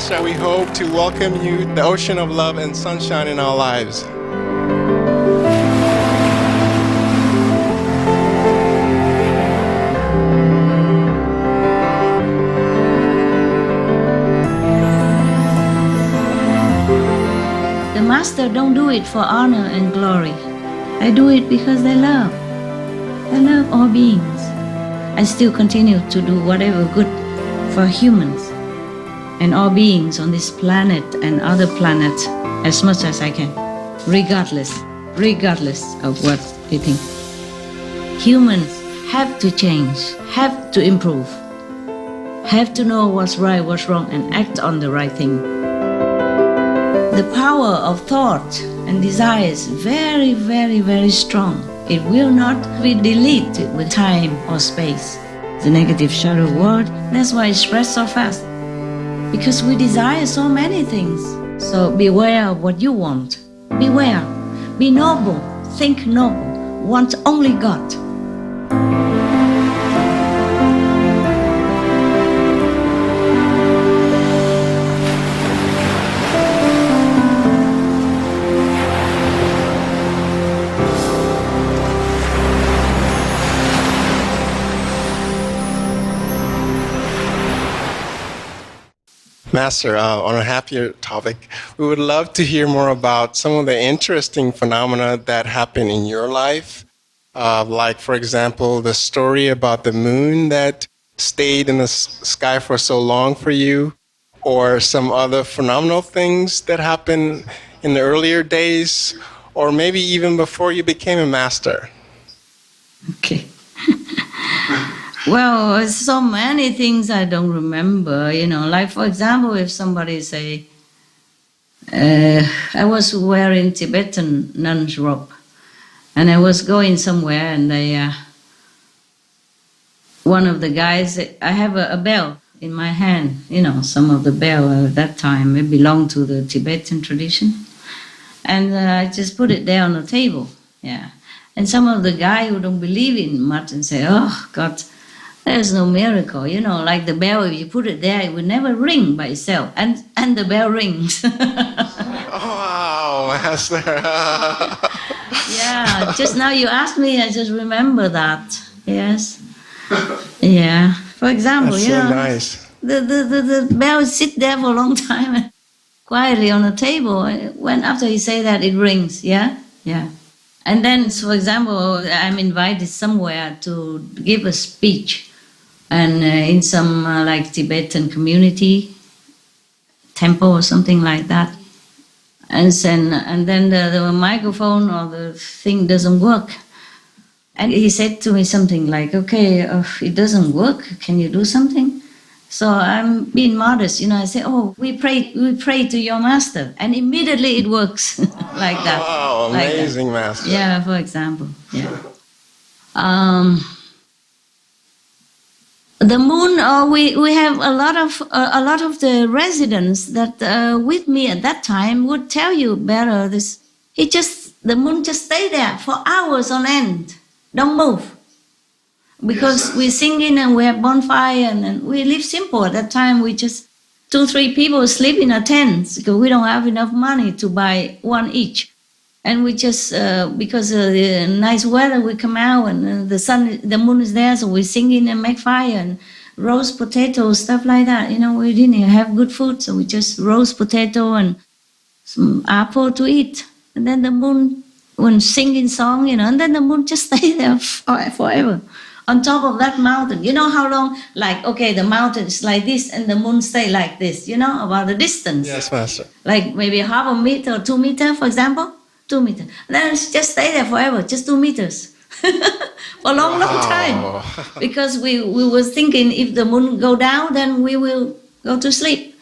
Master, we hope to welcome you, the ocean of love and sunshine in our lives. The Master don't do it for honor and glory. I do it because I love. I love all beings. I still continue to do whatever good for humans and all beings on this planet and other planets as much as I can, regardless of what they think. Humans have to change, have to improve, have to know what's right, what's wrong, and act on the right thing. The power of thought and desire is very, very, very strong. It will not be deleted with time or space. The negative shadow world, that's why it spreads so fast. Because we desire so many things. So beware of what you want. Beware. Be noble. Think noble. Want only God. Master, on a happier topic, we would love to hear more about some of the interesting phenomena that happen in your life. Like, for example, the story about the moon that stayed in the sky for so long for you, or some other phenomenal things that happened in the earlier days, or maybe even before you became a master. Okay. Well, so many things I don't remember, like for example, if somebody say, I was wearing Tibetan nun's robe and I was going somewhere and one of the guys, I have a bell in my hand, some of the bell at that time, it belonged to the Tibetan tradition. And I just put it there on the table, yeah. And some of the guy who don't believe in much and say, oh, God, there's no miracle, like the bell, if you put it there, it would never ring by itself. And the bell rings. Oh, wow, Master. Yeah, just now you asked me, I just remember that. Yes. Yeah. For example, That's so nice. The bell sit there for a long time and quietly on the table. When after you say that, it rings. Yeah? Yeah. And then, for example, I'm invited somewhere to give a speech. And in some like Tibetan community, temple or something like that. And then the microphone or the thing doesn't work. And he said to me something like, okay, it doesn't work, can you do something? So I'm being modest, I say, oh, we pray to your master. And immediately it works like that. Wow, amazing, like Master. Yeah, for example, yeah. The moon, we have a lot of the residents that with me at that time would tell you better this. The moon just stay there for hours on end, don't move, because we're singing and we have bonfire and we live simple at that time. We just 2-3 people sleep in a tent because we don't have enough money to buy one each. And we just, because of the nice weather, we come out and the moon is there, so we sing in and make fire and roast potatoes, stuff like that. We didn't have good food, so we just roast potato and some apple to eat. And then the moon, when singing song, and then the moon just stay there forever. On top of that mountain, how long, like, okay, the mountain is like this and the moon stay like this, about the distance. Yes, Master. Like maybe half a meter or 2 meters, for example. 2 meters. Then just stay there forever, just 2 meters. For a long time. Because we were thinking if the moon go down, then we will go to sleep.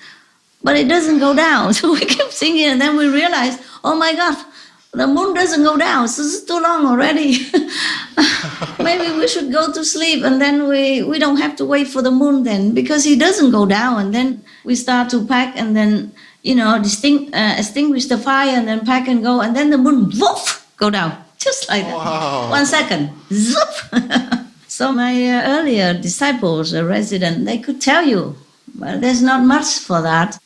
But it doesn't go down. So we kept singing and then we realized, oh my God, the moon doesn't go down. So it's too long already. Maybe we should go to sleep and then we don't have to wait for the moon then because it doesn't go down. And then we start to pack and then extinguish the fire and then pack and go, and then the moon, woof, go down, just like that. Wow. 1 second, zoop. So my earlier disciples, a resident, they could tell you, but there's not much for that.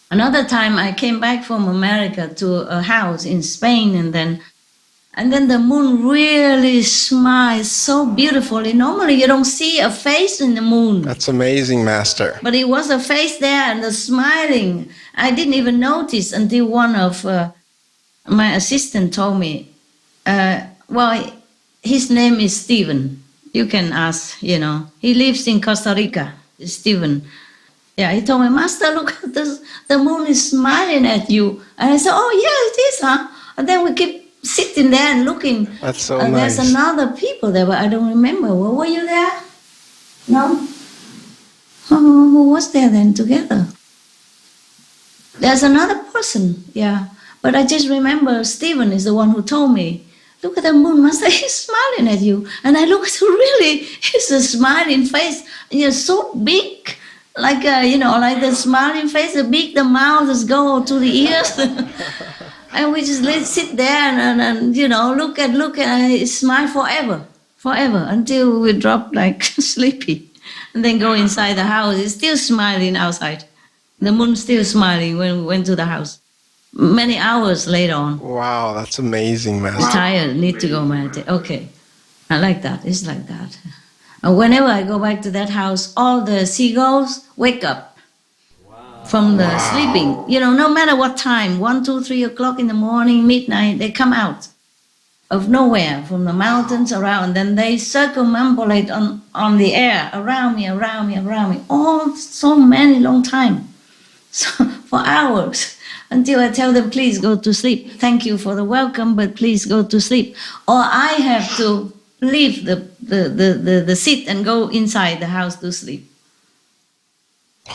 Another time I came back from America to a house in Spain, and then the moon really smiles so beautifully. Normally you don't see a face in the moon. That's amazing, Master. But it was a face there and the smiling. I didn't even notice until one of my assistant told me, his name is Stephen. You can ask, He lives in Costa Rica, Stephen. Yeah, he told me, Master, look at this. The moon is smiling at you. And I said, oh, yeah, it is, huh? And then we keep sitting there and looking. That's so and nice. There's another people there, but I don't remember. Well, were you there? No? Who was there then together? There's another person, yeah. But I just remember Stephen is the one who told me, look at the moon, Master, he's smiling at you. And I looked, really, it's a smiling face. You're so big. Like, like the smiling face, the mouth is go to the ears. And we just sit there and look and smile forever, until we drop like sleepy. And then go inside the house. It's still smiling outside. The moon's still smiling when we went to the house. Many hours later on. Wow, that's amazing, Master. Tired, need to go meditate. Okay, I like that. It's like that. And whenever I go back to that house, all the seagulls wake up from the sleeping. No matter what time, 1, 2, 3 o'clock in the morning, midnight, they come out of nowhere from the mountains around. Then they circumambulate on the air around me, all so many long time, so for hours, until I tell them, please go to sleep. Thank you for the welcome, but please go to sleep. Or I have to leave the seat and go inside the house to sleep.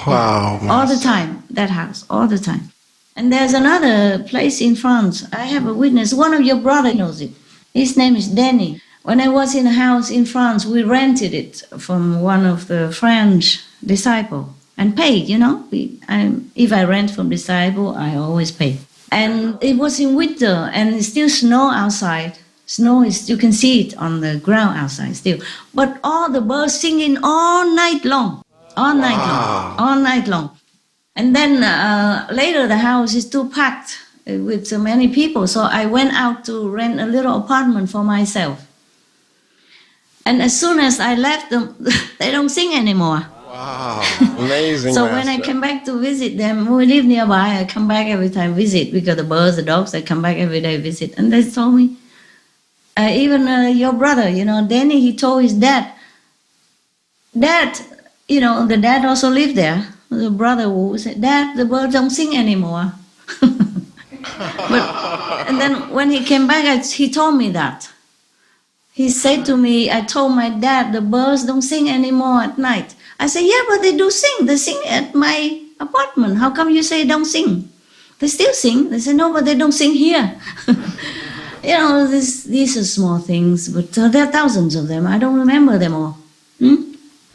Wow. All the time, that house, all the time. And there's another place in France. I have a witness. One of your brothers knows it. His name is Danny. When I was in a house in France, we rented it from one of the French disciples and paid, if I rent from disciple, I always pay. And it was in winter and it's still snow outside. Snow is, you can see it on the ground outside still. But all the birds singing all night long. All night long. And then later the house is too packed with so many people. So I went out to rent a little apartment for myself. And as soon as I left them, they don't sing anymore. Wow, amazing. So when I came back to visit them, we live nearby, I come back every time visit, because the birds, the dogs, I come back every day visit. And they told me, even your brother, Danny, he told his dad, the dad also lived there. The brother who said, Dad, the birds don't sing anymore. And then when he came back, he told me that. He said to me, I told my dad, the birds don't sing anymore at night. I said, yeah, but they do sing. They sing at my apartment. How come you say don't sing? They still sing. They say, no, but they don't sing here. These are small things, but there are thousands of them. I don't remember them all.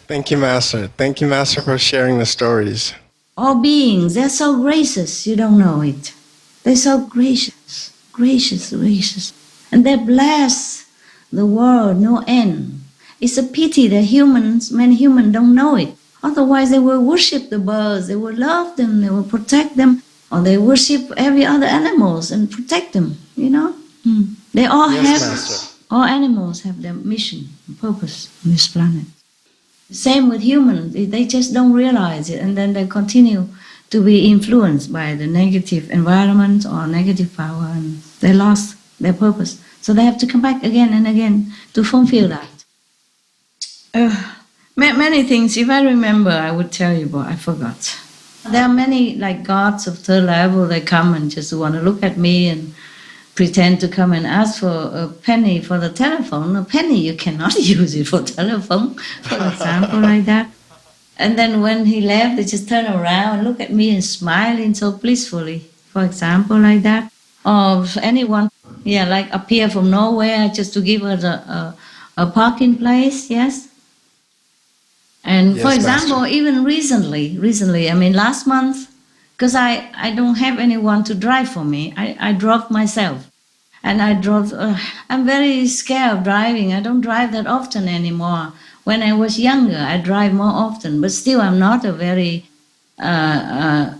Thank you, Master. Thank you, Master, for sharing the stories. All beings, they're so gracious, you don't know it. They're so gracious. And they bless the world, no end. It's a pity that many humans don't know it. Otherwise they will worship the birds, they will love them, they will protect them, or they worship every other animals and protect them, They all Master. All animals have their mission and purpose on this planet. Same with humans, they just don't realize it, and then they continue to be influenced by the negative environment or negative power, and they lost their purpose. So they have to come back again and again to fulfill that. Many things, if I remember, I would tell you, but I forgot. There are many, like gods of third level, they come and just want to look at me and pretend to come and ask for a penny for the telephone. A penny, you cannot use it for telephone, for example, like that. And then when he left, they just turn around and look at me and smiling so blissfully, for example, like that. Or anyone, like appear from nowhere just to give us a parking place, yes. And Yes, for example, Master. even recently, last month, because I don't have anyone to drive for me, I drove myself. And I drove, I'm very scared of driving. I don't drive that often anymore. When I was younger, I drive more often, but still I'm not a very how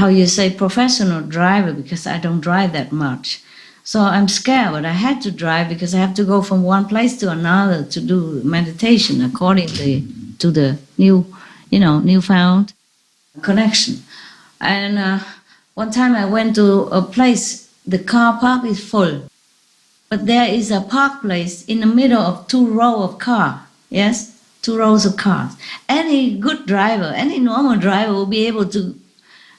you say, professional driver, because I don't drive that much. So I'm scared, but I had to drive because I have to go from one place to another to do meditation according to the newfound connection. And one time I went to a place, the car park is full, but there is a park place in the middle of 2 rows of cars. Yes, 2 rows of cars. Any good driver, any normal driver will be able to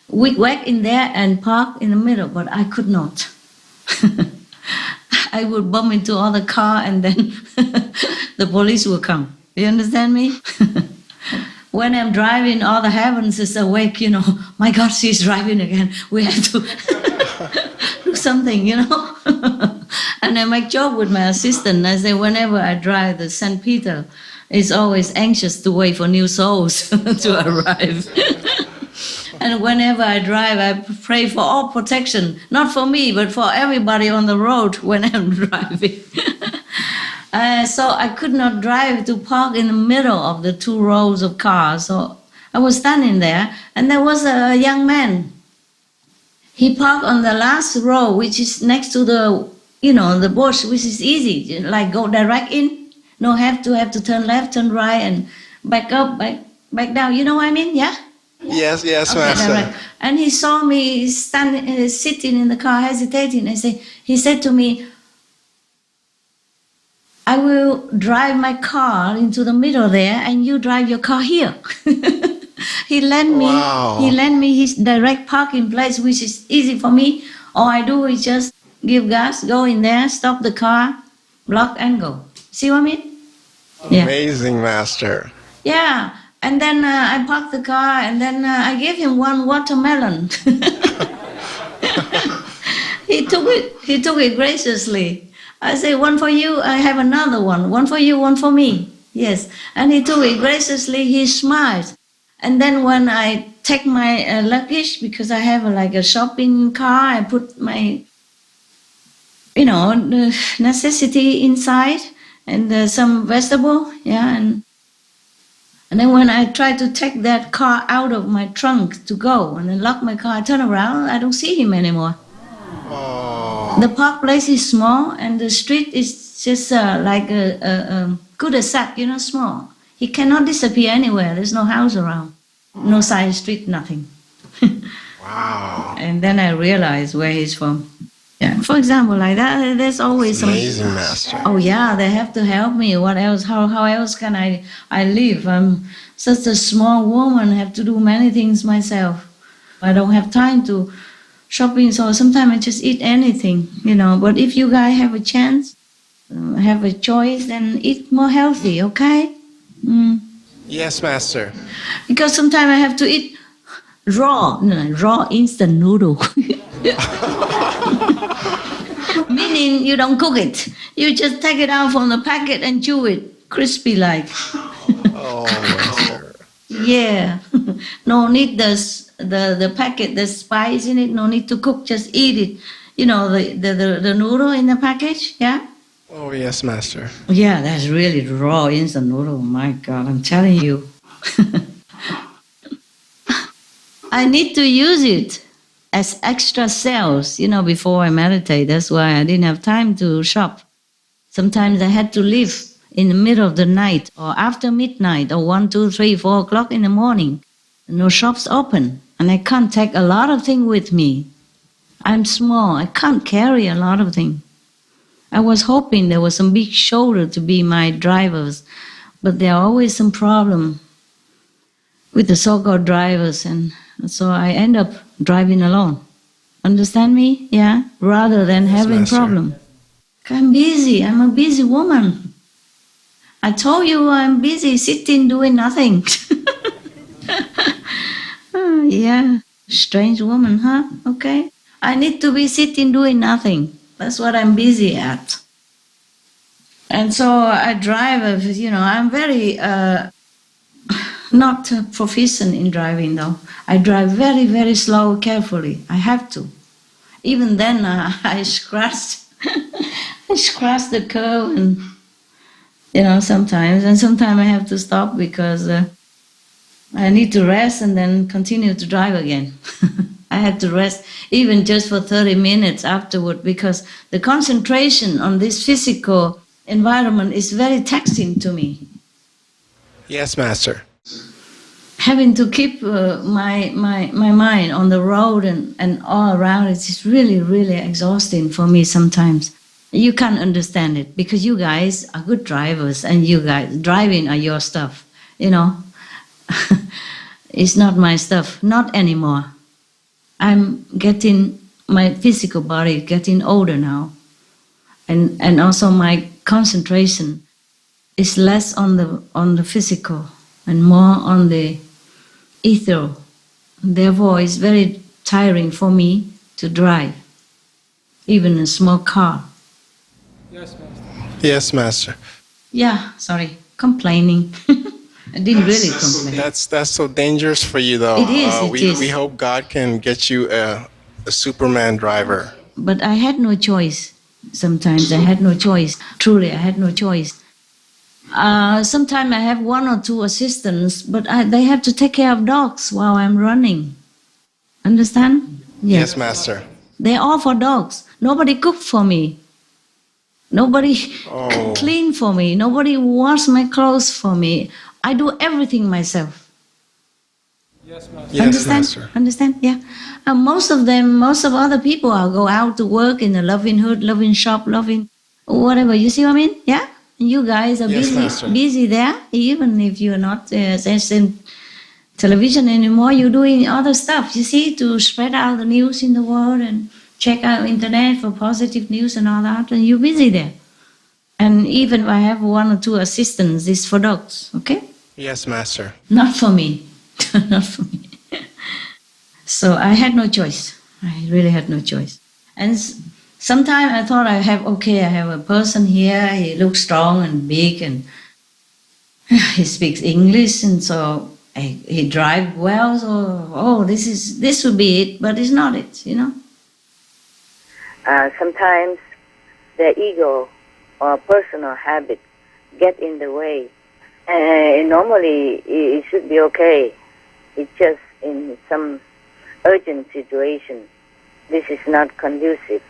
whack in there and park in the middle, but I could not. I would bump into other car and then the police will come. You understand me? When I'm driving, all the heavens is awake, my God, she's driving again. We have to do something, And I make joke with my assistant. I say, whenever I drive, the St. Peter is always anxious to wait for new souls to arrive. And whenever I drive, I pray for all protection, not for me, but for everybody on the road when I'm driving. So I could not drive to park in the middle of the 2 rows of cars. So I was standing there, and there was a young man. He parked on the last row, which is next to the bush, which is easy, like go direct in. No have to turn left, turn right, and back up, back down. You know what I mean? Yeah? Yes, Okay, Master. direct. And he saw me standing, sitting in the car, hesitating. He said to me, I will drive my car into the middle there, and you drive your car here. He lent me his direct parking place, which is easy for me. All I do is just give gas, go in there, stop the car, block, and go. See what I mean? Yeah. Amazing, Master. Yeah. And then I parked the car, and then I gave him 1 watermelon. He took it graciously. I say, 1 for you, I have another one. 1 for you, 1 for me. Yes. And he took it graciously, he smiled. And then when I take my luggage, because I have a shopping car, I put my, necessity inside, and some vegetable, yeah, and then when I try to take that car out of my trunk to go and then lock my car, I turn around, I don't see him anymore. Oh. The park place is small, and the street is just like a cul-de-sac, small. He cannot disappear anywhere. There's no house around, no side street, nothing. Wow. And then I realized where he's from. Yeah. For example, like that, there's always some. Amazing, Master. Oh yeah, they have to help me. What else? How else can I live? I'm such a small woman. I have to do many things myself. I don't have time to shopping, so sometimes I just eat anything, But if you guys have a chance, have a choice, then eat more healthy, okay? Yes, Master. Because sometimes I have to eat raw instant noodle. Meaning you don't cook it. You just take it out from the packet and chew it, crispy like. Oh, Master. Yeah. No need the packet, the spice in it, no need to cook, just eat it. The noodle in the package, yeah? Oh, yes, Master. Yeah, that's really raw instant noodle. My God, I'm telling you. I need to use it as extra cells, before I meditate. That's why I didn't have time to shop. Sometimes I had to leave in the middle of the night or after midnight or 1, 2, 3, 4 o'clock in the morning. No shops open, and I can't take a lot of things with me. I'm small. I can't carry a lot of things. I was hoping there was some big shoulder to be my drivers, but there are always some problem with the so-called drivers, and so I end up driving alone. Understand me? Yeah? Rather than having Master. problem. I'm busy. I'm a busy woman. I told you I'm busy sitting doing nothing. Yeah. Strange woman, huh? Okay. I need to be sitting doing nothing. That's what I'm busy at. And so I drive, I'm very not proficient in driving though. I drive very, very slow, carefully. I have to. Even then, I scratched the curb, and sometimes I have to stop because I need to rest and then continue to drive again. I had to rest even just for 30 minutes afterward because the concentration on this physical environment is very taxing to me. Yes, Master. Having to keep my mind on the road and all around it is really, really exhausting for me sometimes. You can't understand it because you guys are good drivers and you guys driving are your stuff, you know. It's not my stuff, not anymore. I'm getting, my physical body getting older now. And also my concentration is less on the physical and more on the ethereal. Therefore, it's very tiring for me to drive, even a small car. Yes, Master. Yes, Master. Yeah, sorry, complaining. I didn't really complain. That's so dangerous for you, though. It is. We hope God can get you a Superman driver. But I had no choice. Sometimes I had no choice. Truly, I had no choice. Sometimes I have one or two assistants, but they have to take care of dogs while I'm running. Understand? Yes, Master. They're all for dogs. Nobody cook for me. Nobody clean for me. Nobody wash my clothes for me. I do everything myself. Yes, Master. Understand? Yes, Master. Understand? Yeah. Most of other people are go out to work in a loving hood, loving shop, loving whatever. You see what I mean? Yeah. You guys are busy there. Even if you're not in television anymore, you're doing other stuff. You see, to spread out the news in the world and check out internet for positive news and all that. And you're busy there. And even if I have one or two assistants, it's for dogs. Okay? Yes, Master. Not for me. Not for me. So I had no choice. I really had no choice. And sometimes I thought I have a person here, he looks strong and big and he speaks English and so he drives well, so this would be it, but it's not it, you know. Sometimes the ego or personal habit get in the way. Normally it should be okay. It's just in some urgent situation, this is not conducive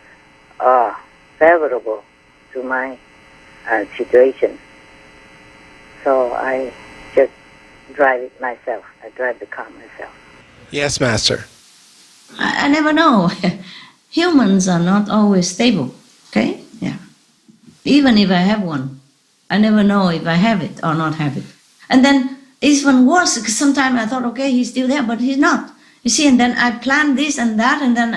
or favorable to my situation. So I just drive it myself. I drive the car myself. Yes, Master. I never know. Humans are not always stable, okay? Yeah. Even if I have one, I never know if I have it or not have it. And then it's even worse because sometimes I thought, okay, he's still there, but he's not. You see, and then I planned this and that, and then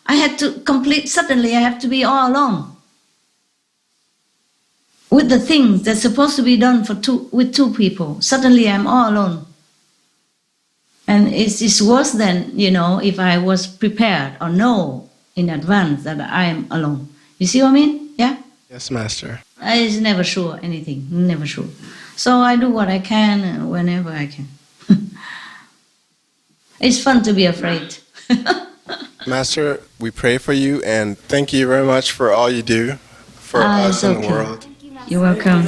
I had to suddenly I have to be all alone with the things that's supposed to be done with two people. Suddenly I'm all alone. And it's worse than, if I was prepared or know in advance that I am alone. You see what I mean? Yeah? Yes, Master. I is never sure anything, never sure. So I do what I can whenever I can. It's fun to be afraid. Master, we pray for you and thank you very much for all you do for us in the world. You're welcome.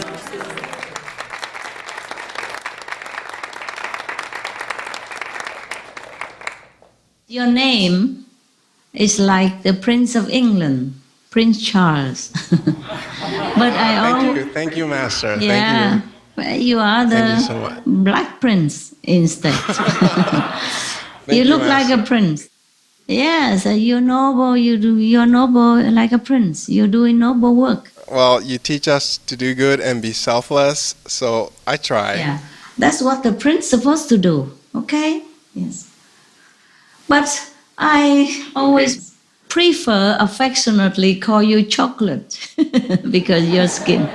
Your name is like the Prince of England, Prince Charles. But Thank you, Master. Yeah, Thank you. you are Thank you so much. the Black Prince instead. You look like a prince. Yes, you're noble. You're noble like a prince. You're doing noble work. Well, you teach us to do good and be selfless, so I try. Yeah, that's what the prince supposed to do. Okay? Yes. But I always prefer affectionately call you chocolate because your skin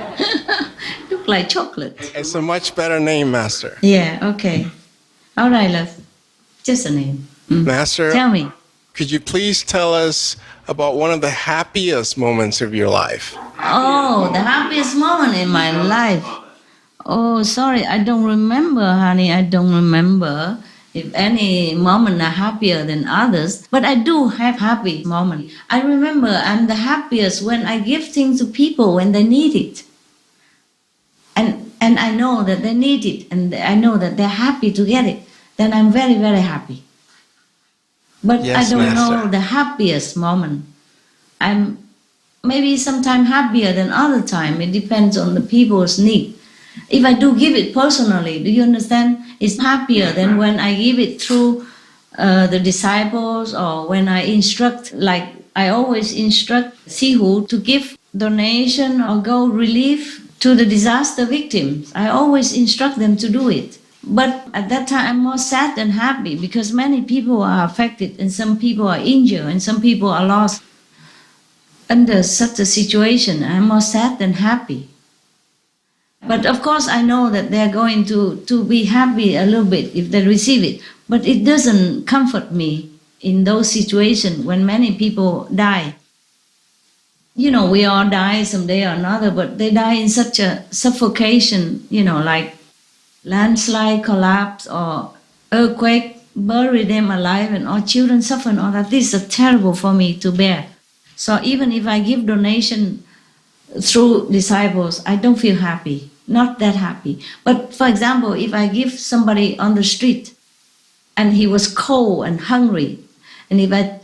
look like chocolate. It's a much better name, Master. Yeah. Okay. All right, love. Just a name. Master, Tell me. could you please tell us about one of the happiest moments of your life? Oh, the happiest moment in my life. Oh, sorry, I don't remember, honey. I don't remember if any moment are happier than others. But I do have happy moments. I remember I'm the happiest when I give things to people when they need it. And I know that they need it, and I know that they're happy to get it. then I'm very, very happy. But Yes, I don't know Master. the happiest moment. I'm maybe sometimes happier than other time. It depends on the people's need. If I do give it personally, do you understand? It's happier than when I give it through the disciples or when I instruct, like I always instruct Sihu to give donation or go relief to the disaster victims. I always instruct them to do it. But at that time, I'm more sad than happy because many people are affected and some people are injured and some people are lost. Under such a situation, I'm more sad than happy. But of course, I know that they're going to be happy a little bit if they receive it. But it doesn't comfort me in those situations when many people die. You know, we all die someday or another, but they die in such a suffocation, you know, like landslide collapse or earthquake, bury them alive, and our children suffer and all that. This is terrible for me to bear. So even if I give donation through disciples, I don't feel happy, not that happy. But for example, if I give somebody on the street and he was cold and hungry, and if I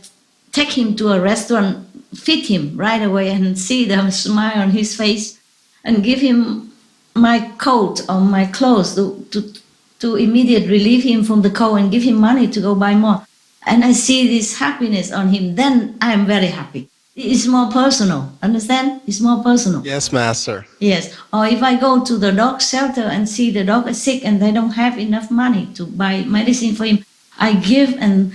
take him to a restaurant, feed him right away and see the smile on his face and give him my coat or my clothes to immediately relieve him from the cold and give him money to go buy more. And I see this happiness on him, then I am very happy. It's more personal, understand? It's more personal. Yes, Master. Yes. Or if I go to the dog shelter and see the dog is sick and they don't have enough money to buy medicine for him, I give and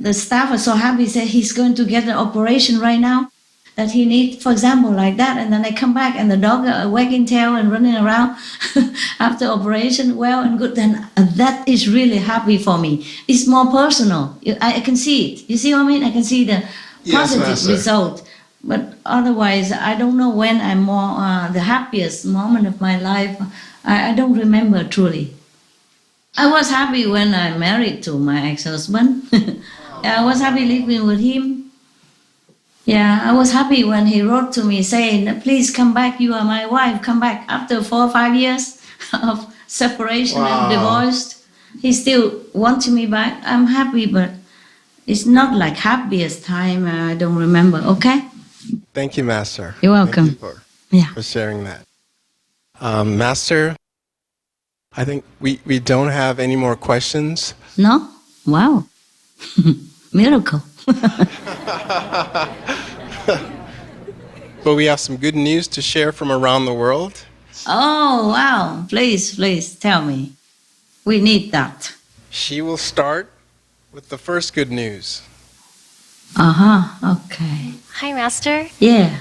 the staff are so happy, say he's going to get an operation right now that he needs, for example, like that. And then they come back and the dog wagging tail and running around after operation, well and good. Then that is really happy for me. It's more personal. I can see it. You see what I mean? I can see the Yes, positive Master. result. But otherwise, I don't know when I'm more the happiest moment of my life. I don't remember truly. I was happy when I married to my ex-husband. I was happy living with him. Yeah, I was happy when he wrote to me saying, please come back, you are my wife, come back. After 4 or 5 years of separation and divorced, he still wanted me back. I'm happy, but it's not like happiest time. I don't remember, okay? Thank you, Master. You're welcome. Thank Yeah. you for sharing that. Master, I think we don't have any more questions. No? Wow. Miracle. But we have some good news to share from around the world. Oh, wow. Please tell me. We need that. She will start with the first good news. Okay. Hi, Master. Yeah.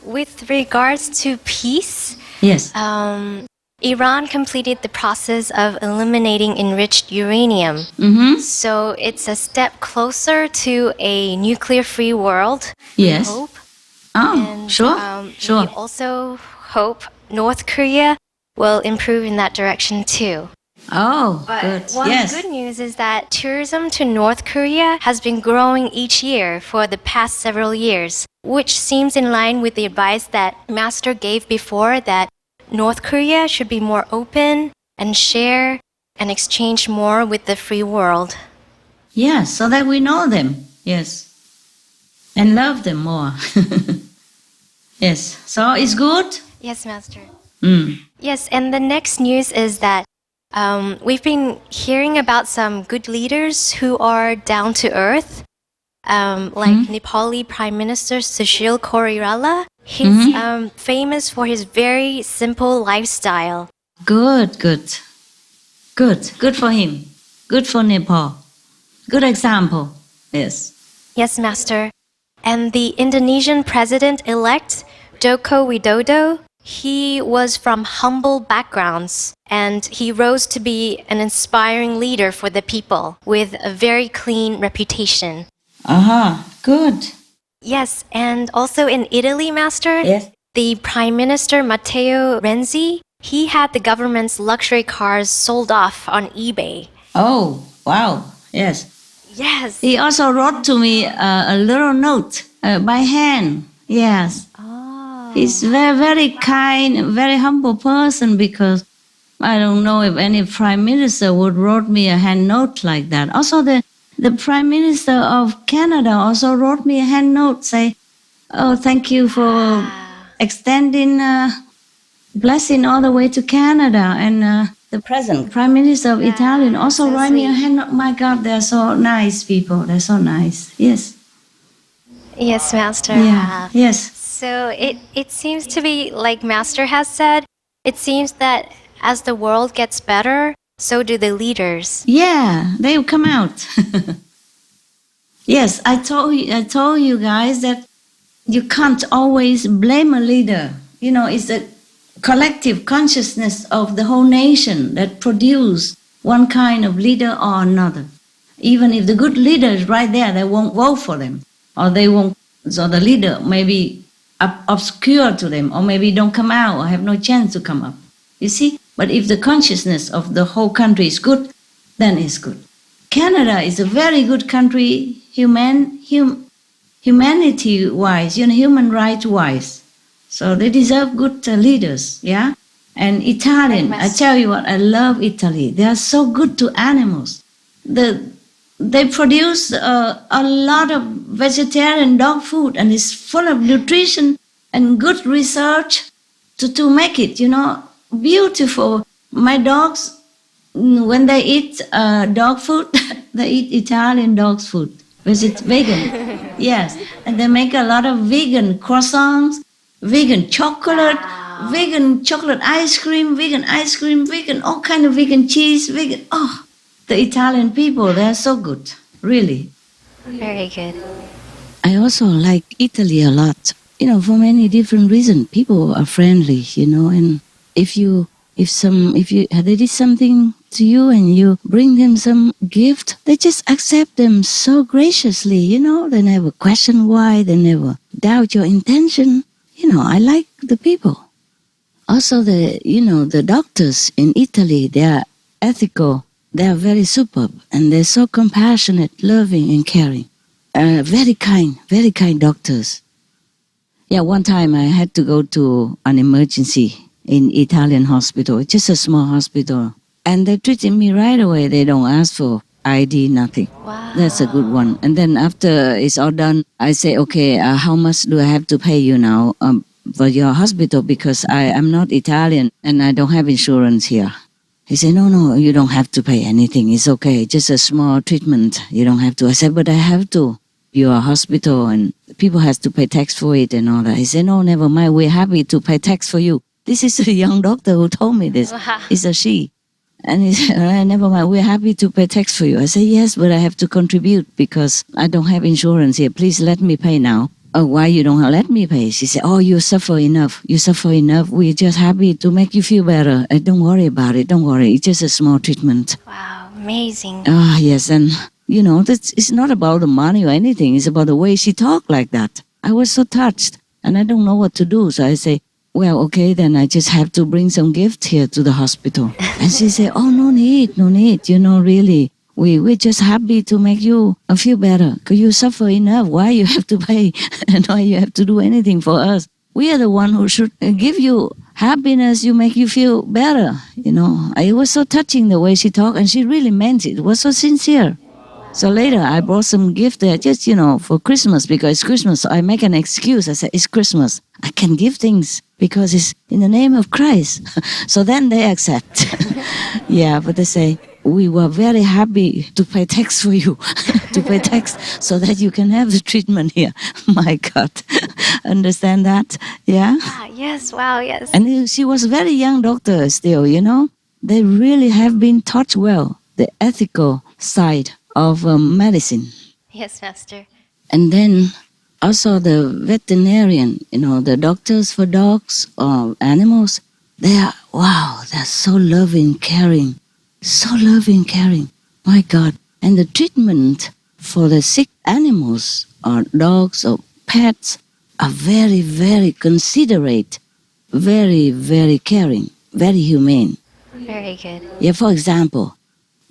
With regards to peace, Yes. Iran completed the process of eliminating enriched uranium. Mm-hmm. So it's a step closer to a nuclear-free world. Yes. Hope. Oh, And sure. Sure. we also hope North Korea will improve in that direction too. Oh, But good. one Yes. good news is that tourism to North Korea has been growing each year for the past several years, which seems in line with the advice that Master gave before that North Korea should be more open and share and exchange more with the free world. Yes, so that we know them. Yes. And love them more. Yes. So it's good? Yes, Master. Mm. Yes, and the next news is that we've been hearing about some good leaders who are down to earth, like Nepali Prime Minister Sushil Koirala. He's famous for his very simple lifestyle. Good. Good for him. Good for Nepal. Good example. Yes. Yes, Master. And the Indonesian president-elect, Joko Widodo, he was from humble backgrounds and he rose to be an inspiring leader for the people with a very clean reputation. Good. Yes, and also in Italy, Master, Yes. the Prime Minister Matteo Renzi, he had the government's luxury cars sold off on eBay. Oh, wow. Yes. Yes. He also wrote to me a little note by hand. Yes. Oh. He's very, very kind, very humble person because I don't know if any prime minister would wrote me a hand note like that. Also, the prime minister of Canada also wrote me a hand note, say, "Oh, thank you for extending blessing all the way to Canada." And the present prime minister of Italy also so wrote me a sweet. hand note. My God, they're so nice people. They're so nice. Yes. Yes, Master. Yeah. Yes. So it seems to be like Master has said, it seems that as the world gets better, so do the leaders. Yeah, they will come out. Yes, I told you guys that you can't always blame a leader. You know, it's a collective consciousness of the whole nation that produce one kind of leader or another. Even if the good leader is right there, they won't vote for them, or they won't. So the leader may be obscure to them, or maybe don't come out, or have no chance to come up. You see? But if the consciousness of the whole country is good, then it's good. Canada is a very good country, humanity-wise, human rights-wise. So they deserve good leaders, yeah? And Italian, I tell you what, I love Italy. They are so good to animals. They produce a lot of vegetarian dog food, and it's full of nutrition and good research to make it, beautiful. My dogs, when they eat dog food, they eat Italian dog's food, because it's vegan. Yes, and they make a lot of vegan croissants, vegan chocolate, vegan chocolate ice cream, vegan all kind of vegan cheese, vegan. Oh, the Italian people, they're so good, really. Very good. I also like Italy a lot, for many different reasons. People are friendly, and if they did something to you and you bring them some gift, they just accept them so graciously, they never question why, they never doubt your intention. I like the people. Also the doctors in Italy, they are ethical, they are very superb, and they're so compassionate, loving and caring. Very kind doctors. Yeah, one time I had to go to an emergency in Italian hospital, just a small hospital. And they treated me right away. They don't ask for ID, nothing. Wow. That's a good one. And then after it's all done, I say, okay, how much do I have to pay you now for your hospital? Because I'm not Italian and I don't have insurance here. He said, no, you don't have to pay anything. It's okay. Just a small treatment. You don't have to. I said, but I have to. You're a hospital and people have to pay tax for it and all that. He said, no, never mind. We're happy to pay tax for you. This is a young doctor who told me this. Wow. It's a she. And he said, all right, never mind. We're happy to pay tax for you. I said, yes, but I have to contribute because I don't have insurance here. Please let me pay now. Oh, why you don't let me pay? She said, oh, you suffer enough. You suffer enough. We're just happy to make you feel better. Don't worry about it. Don't worry. It's just a small treatment. Wow, amazing. Ah, yes. And, it's not about the money or anything. It's about the way she talked like that. I was so touched and I don't know what to do. So I say, well, okay, then I just have to bring some gift here to the hospital. And she said, oh, no need. Really. We're just happy to make you feel better. Because you suffer enough. Why you have to pay? And why you have to do anything for us? We are the one who should give you happiness. You make you feel better. It was so touching the way she talked. And she really meant it. It was so sincere. So later I brought some gift there just, for Christmas, because it's Christmas. So I make an excuse. I said, it's Christmas. I can give things because it's in the name of Christ. So then they accept. Yeah, but they say, we were very happy to pay tax for you, to pay tax so that you can have the treatment here. My God. Understand that? Yeah? Yes, wow, yes. And she was a very young doctor still, They really have been taught well, the ethical side of medicine. Yes, Master. And then also the veterinarian, the doctors for dogs or animals, they're so loving, caring. So loving, caring. My God. And the treatment for the sick animals or dogs or pets are very, very considerate, very, very caring, very humane. Very good. Yeah, for example,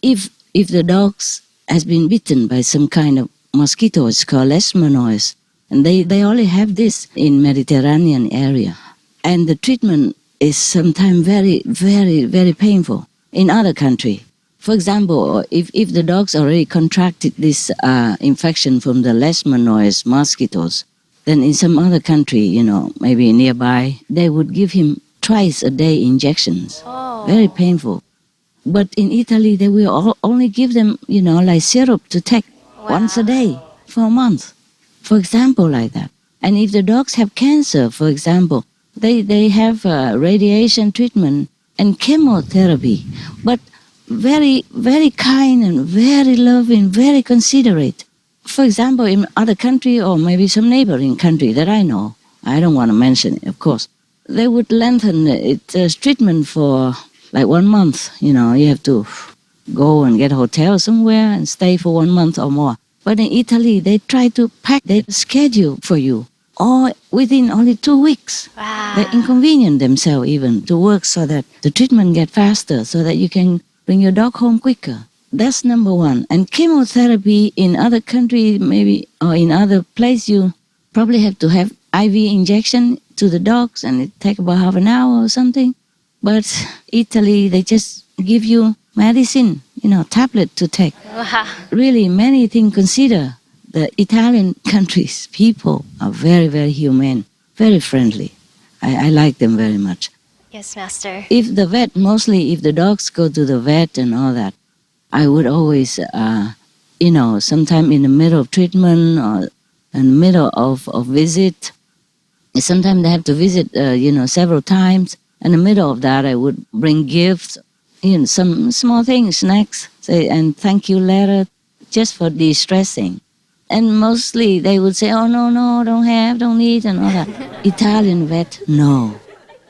if the dogs has been bitten by some kind of mosquito, it's called leishmaniasis, and they only have this in Mediterranean area. And the treatment is sometimes very, very, very painful in other country. For example, if the dogs already contracted this infection from the leishmaniasis mosquitoes, then in some other country, maybe nearby, they would give him twice a day injections. Oh. Very painful. But in Italy, they will only give them, like syrup to take once a day for a month. For example, like that. And if the dogs have cancer, for example, they have radiation treatment and chemotherapy. But very, very kind and very loving, very considerate. For example, in other country or maybe some neighboring country that I know, I don't want to mention it, of course, they would lengthen its treatment for like 1 month. You have to go and get a hotel somewhere and stay for 1 month or more. But in Italy, they try to pack their schedule for you, or within only 2 weeks. Wow. They inconvenience themselves even to work so that the treatment get faster, so that you can bring your dog home quicker. That's number one. And chemotherapy in other countries, maybe, or in other place, you probably have to have IV injection to the dogs, and it take about half an hour or something. But Italy, they just give you medicine, tablet to take. Wow. Really, many things consider. The Italian countries, people are very, very humane, very friendly. I like them very much. Yes, Master. If the dogs go to the vet and all that, I would always, sometime in the middle of treatment or in the middle of visit, sometimes they have to visit, several times. In the middle of that, I would bring gifts, some small things, snacks, and thank you letter, just for de-stressing. And mostly they would say, oh, no, don't need, and all that. Italian vet, no.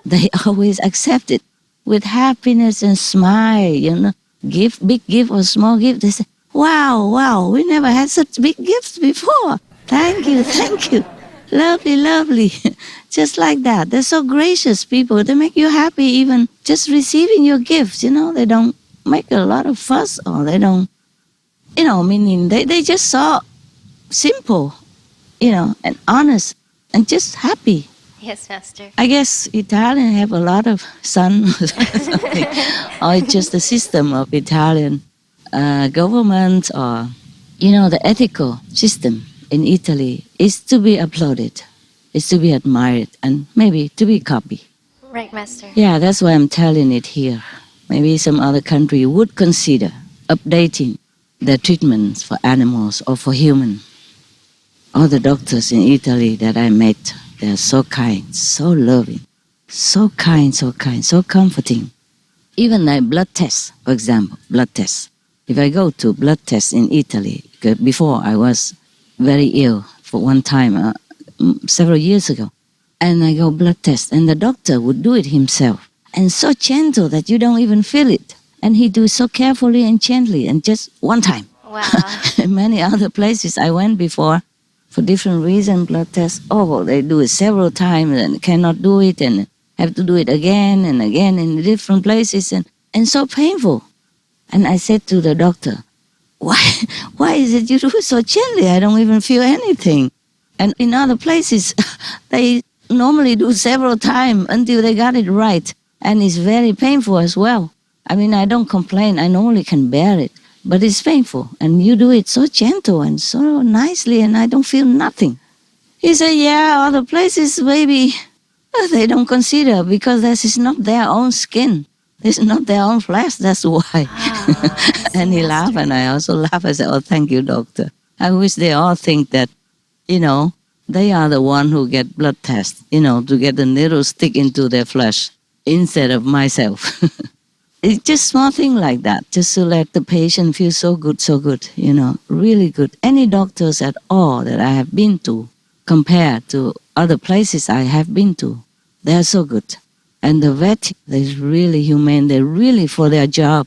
They always accept it with happiness and smile, gift, big gift or small gift. They say, wow, we never had such big gifts before. Thank you. Lovely. Just like that. They're so gracious people. They make you happy even just receiving your gifts, They don't make a lot of fuss, or they don't, meaning they just so simple, and honest and just happy. Yes, Master. I guess Italians have a lot of sun or something, or it's just the system of Italian government, or, the ethical system in Italy is to be applauded, is to be admired, and maybe to be copied. Right, Master. Yeah, that's why I'm telling it here. Maybe some other country would consider updating their treatments for animals or for humans. All the doctors in Italy that I met, they're so kind, so loving, so kind, so comforting. Even like blood tests, for example, blood tests. If I go to blood tests in Italy, before I was very ill for one time, several years ago, and I go blood test, and the doctor would do it himself, and so gentle that you don't even feel it. And he do it so carefully and gently, and just one time. Wow. In many other places I went before, for different reasons, blood tests, they do it several times and cannot do it, and have to do it again and again in different places, and so painful. And I said to the doctor, why is it you do it so gently? I don't even feel anything. And in other places, they normally do several times until they got it right. And it's very painful as well. I mean, I don't complain. I normally can bear it. But it's painful. And you do it so gentle and so nicely, and I don't feel nothing. He said, yeah, other places, maybe they don't consider, because this is not their own skin. It's not their own flesh, that's why. And he laughed, and I also laughed. I said, oh, thank you, doctor. I wish they all think that, they are the one who get blood tests, to get the needle stick into their flesh instead of myself. It's just small thing like that, just to let the patient feel so good, really good. Any doctors at all that I have been to, compared to other places I have been to, they are so good. And the vet, they're really humane. They're really for their job.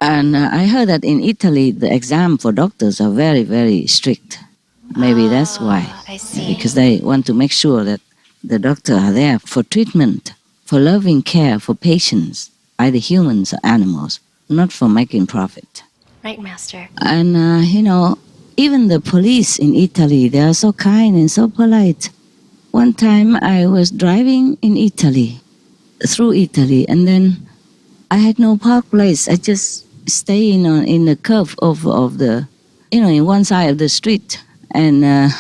And I heard that in Italy, the exam for doctors are very, very strict. Maybe that's why. I see. Because they want to make sure that the doctors are there for treatment, for loving care for patients, either humans or animals, not for making profit. Right, Master. And, even the police in Italy, they are so kind and so polite. one time I was driving in Italy, through Italy, and then I had no park place. I just stay in the curve of the, in one side of the street, and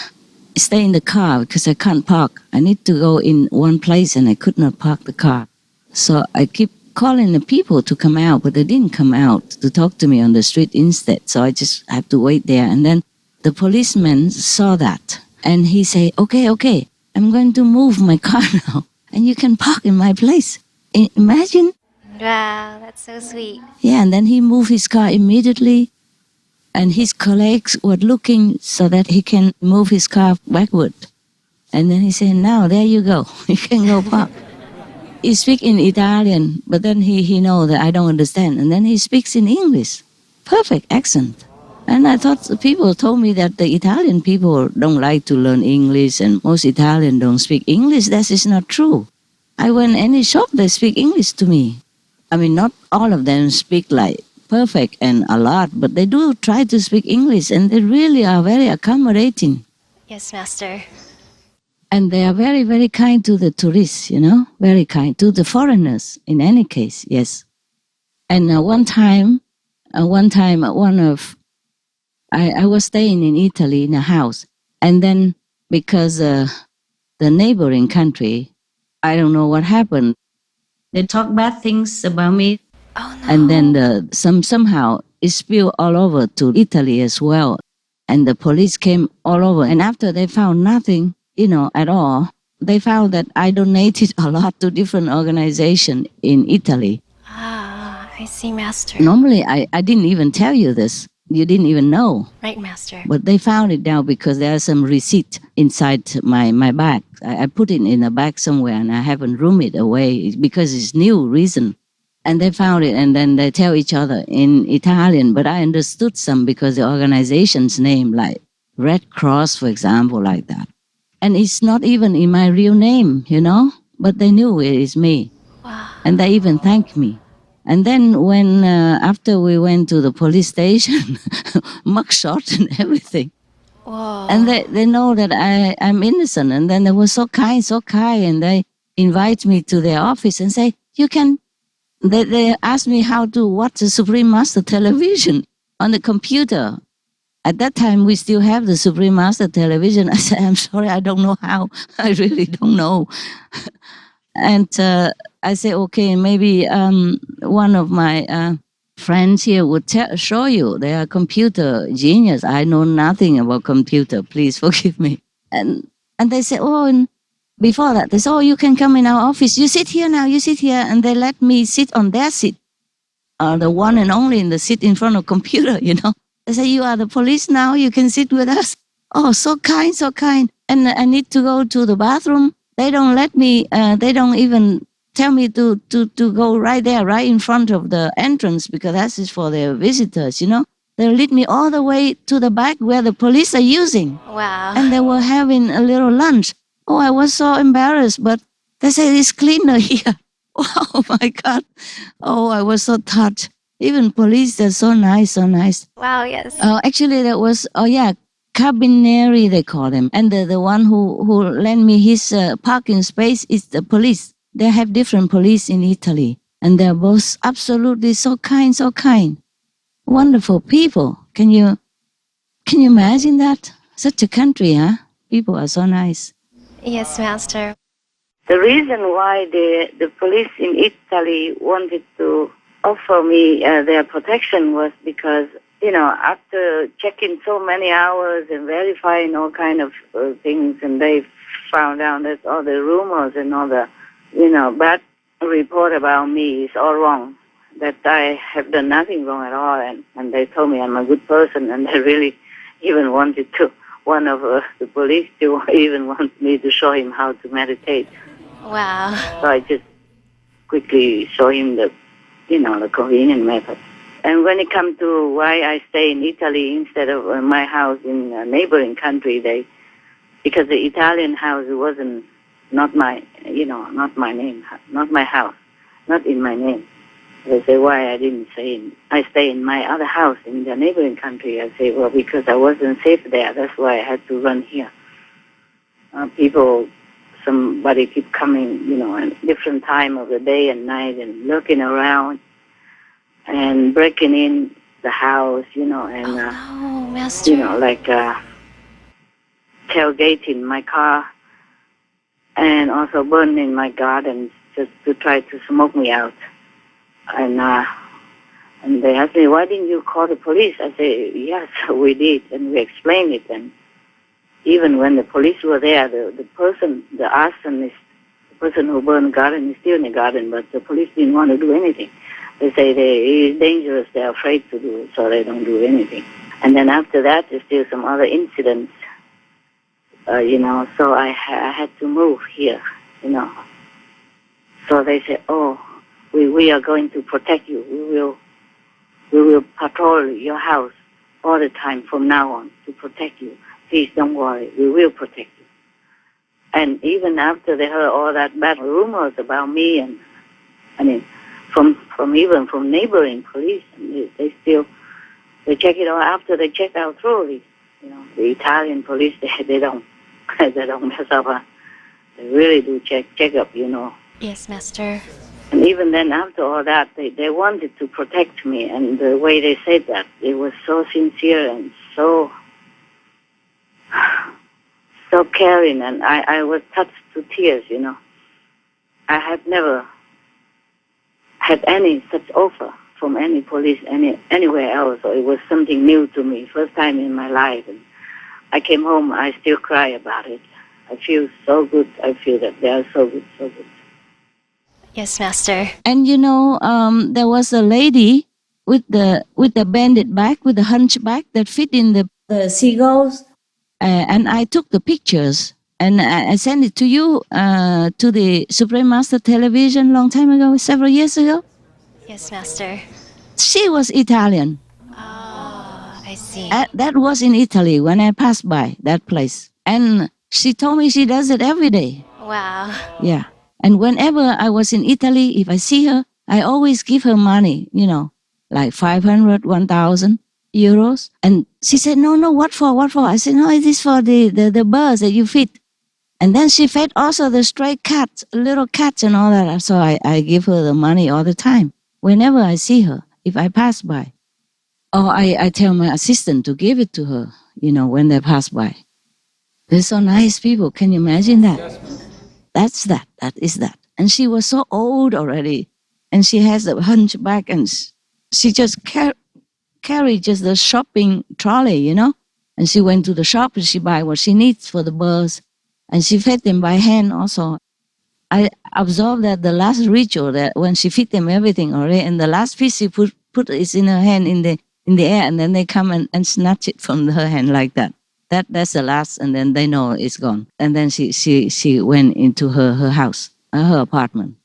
stay in the car because I can't park. I need to go in one place and I could not park the car. So I keep calling the people to come out, but they didn't come out to talk to me on the street instead. So I just have to wait there. And then the policeman saw that and he said, okay, I'm going to move my car now and you can park in my place. Imagine. Wow, that's so sweet. Yeah, and then he moved his car immediately. And his colleagues were looking so that he can move his car backward. And then he said, now, there you go. You can go park. He speaks in Italian, but then he knows that I don't understand. And then he speaks in English. Perfect accent. And I thought people told me that the Italian people don't like to learn English and most Italians don't speak English. That is not true. I went any shop, they speak English to me. I mean, not all of them speak like perfect and a lot, but they do try to speak English and they really are very accommodating. Yes, Master. And they are very, very kind to the tourists, very kind to the foreigners in any case, yes. And one time, I was staying in Italy in a house, and then because the neighboring country, I don't know what happened, they talk bad things about me. Oh, no. And then somehow it spilled all over to Italy as well. And the police came all over. And after they found nothing, at all, they found that I donated a lot to different organizations in Italy. Ah, I see, Master. Normally, I didn't even tell you this. You didn't even know. Right, Master. But they found it now because there are some receipt inside my bag. I put it in a bag somewhere and I haven't roomed it away because it's new reason. And they found it and then they tell each other in Italian, but I understood some because the organization's name, like Red Cross, for example, like that. And it's not even in my real name, but they knew it is me. Wow. And they even thanked me. And then when, after we went to the police station, mugshot and everything. Whoa. And they know that I'm innocent. And then they were so kind. And they invite me to their office and say, they asked me how to watch the Supreme Master television on the computer. At that time, we still have the Supreme Master television. I said, I'm sorry, I don't know how. I really don't know. And I said, okay, maybe one of my friends here would show you. They are computer genius. I know nothing about computer. Please forgive me. And they said, and before that, they said, you can come in our office. You sit here now, you sit here. And they let me sit on their seat, the one and only in the seat in front of computer, They say, you are the police now, you can sit with us. Oh, so kind. And I need to go to the bathroom. They don't let me, they don't even tell me to go right there, right in front of the entrance, because that is for their visitors, They lead me all the way to the back where the police are using. Wow. And they were having a little lunch. Oh, I was so embarrassed, but they said it's cleaner here. Oh my God. Oh, I was so touched. Even police, they're so nice. Wow, yes. Actually, that was, Carabinieri, they call them. And the one who lent me his parking space is the police. They have different police in Italy. And they're both absolutely so kind. Wonderful people. Can you imagine that? Such a country, huh? People are so nice. Yes, Master. The reason why the police in Italy wanted to offer me their protection was because, after checking so many hours and verifying all kind of things, and they found out that all the rumors and all the, bad report about me is all wrong, that I have done nothing wrong at all, and they told me I'm a good person, and they really even wanted to, one of the police to even want me to show him how to meditate. Wow. So I just quickly show him the convenient method. And when it comes to why I stay in Italy instead of my house in a neighboring country, because the Italian house wasn't not my name, not my house, not in my name. They say why I didn't I stay in my other house in the neighboring country. I say, because I wasn't safe there. That's why I had to run here. People somebody keep coming, at different time of the day and night and looking around and breaking in the house, and, Oh, Master. like tailgating my car and also burning my garden just to try to smoke me out. And they asked me, why didn't you call the police? I said, yes, we did, and we explained it. And even when the police were there, the arsonist, the person who burned the garden is still in the garden, but the police didn't want to do anything. They say it's dangerous, they're afraid to do it, so they don't do anything. And then after that, there's still some other incidents, so I had to move here, So they said, oh, we are going to protect you. We will patrol your house all the time from now on to protect you. Please don't worry, we will protect you. And even after they heard all that bad rumors about me, and from neighboring police, and they check it out after they check out thoroughly. The Italian police they don't mess up. They really do check up. Yes, Master. And even then, after all that, they wanted to protect me, and the way they said that, it was so sincere and so caring, and I was touched to tears, I have never had any such offer from any police anywhere else, so it was something new to me, first time in my life. And I came home, I still cry about it. I feel so good. I feel that they are so good, so good. Yes, Master. And there was a lady with the bended back, with the hunchback that fit in the seagulls, and I took the pictures and I sent it to you to the Supreme Master Television long time ago, several years ago. Yes, Master. She was Italian. Oh, I see. That was in Italy when I passed by that place, and she told me she does it every day. Wow. Yeah. And whenever I was in Italy, if I see her, I always give her money, like 500, 1,000 euros. And she said, no, what for? I said, no, it is for the birds that you feed. And then she fed also the stray cats, little cats and all that. So I give her the money all the time, whenever I see her, if I pass by. Or I tell my assistant to give it to her, when they pass by. They're so nice people. Can you imagine that? Yes. That is that. And she was so old already. And she has a hunchback, and she just carried just the shopping trolley, And she went to the shop and she buy what she needs for the birds. And she fed them by hand also. I observed that the last ritual, that when she feed them everything already, and the last piece she put it in her hand in the air, and then they come and snatch it from her hand like that. That's the last, and then they know it's gone. And then she went into her house, her apartment.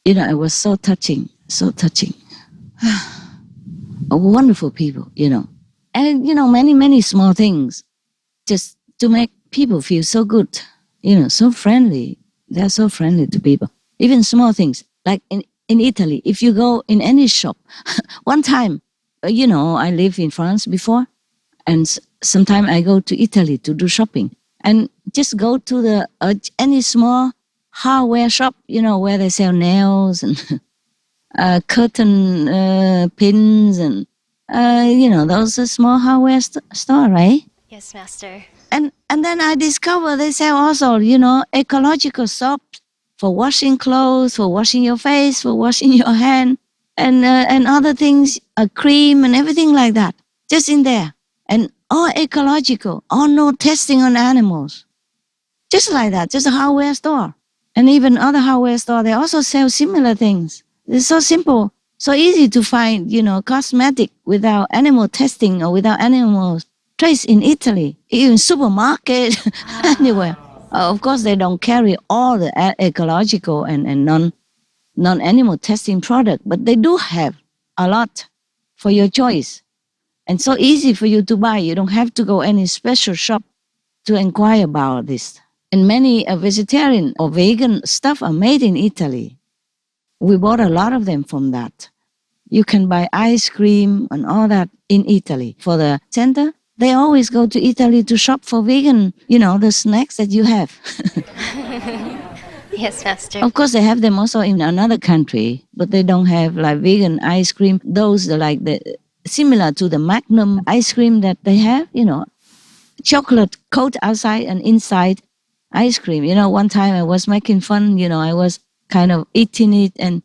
It was so touching, so touching. Wonderful people, And, many, many small things just to make people feel so good, so friendly. They're so friendly to people. Even small things, like in Italy, if you go in any shop, one time, I lived in France before, and sometimes I go to Italy to do shopping, and just go to the any small hardware shop, where they sell nails and curtain pins and those small hardware store, right? Yes, Master. And then I discover they sell also, ecological soap for washing clothes, for washing your face, for washing your hand, and other things, a cream and everything like that, just in there. And all ecological, all no testing on animals. Just like that, just a hardware store. And even other hardware store, they also sell similar things. It's so simple, so easy to find, cosmetic without animal testing or without animal trace in Italy, even supermarket, anywhere. Of course, they don't carry all the ecological and non-animal testing product, but they do have a lot for your choice. And so easy for you to buy. You don't have to go any special shop to inquire about this. And many vegetarian or vegan stuff are made in Italy. We bought a lot of them from that. You can buy ice cream and all that in Italy. For the center, They always go to Italy to shop for vegan, the snacks that you have. Yes, Master. Of course, they have them also in another country, but they don't have like vegan ice cream. Those are like similar to the Magnum ice cream that they have, chocolate coat outside and inside ice cream. One time I was making fun, I was kind of eating it and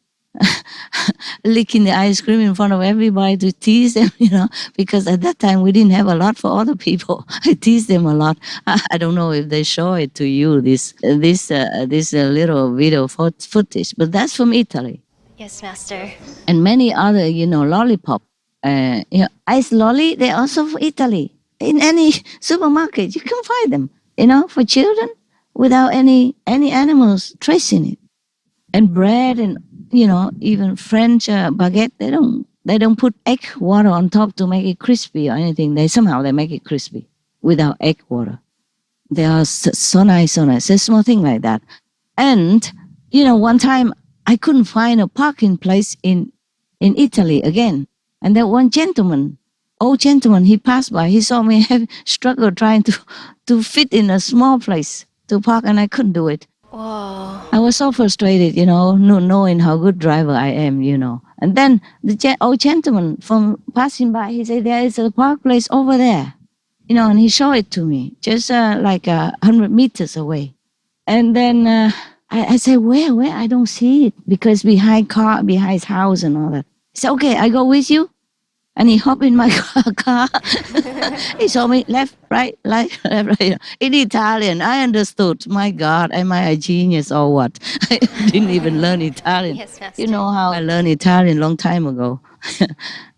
licking the ice cream in front of everybody to tease them, because at that time we didn't have a lot for other people. I teased them a lot. I don't know if they show it to you, this little video footage, but that's from Italy. Yes, Master. And many other, lollipop, ice lolly, they're also from Italy. In any supermarket, you can find them, for children without any animals tracing it. And bread and, even French baguette, they don't put egg water on top to make it crispy or anything. They make it crispy without egg water. They are so nice. It's a small thing like that. And, one time I couldn't find a parking place in Italy again. And there one old gentleman, he passed by. He saw me struggle trying to fit in a small place to park, and I couldn't do it. Whoa. I was so frustrated, knowing how good driver I am, And then the old gentleman from passing by, he said, there is a park place over there, and he showed it to me, just like 100 meters away. And then I said, where? I don't see it, because behind his house and all that. He said, okay, I go with you. And he hopped in my car. He saw me left, right, left, right. In Italian, I understood. My God, am I a genius or what? I didn't even learn Italian. Yes, Master. You know how I learned Italian a long time ago.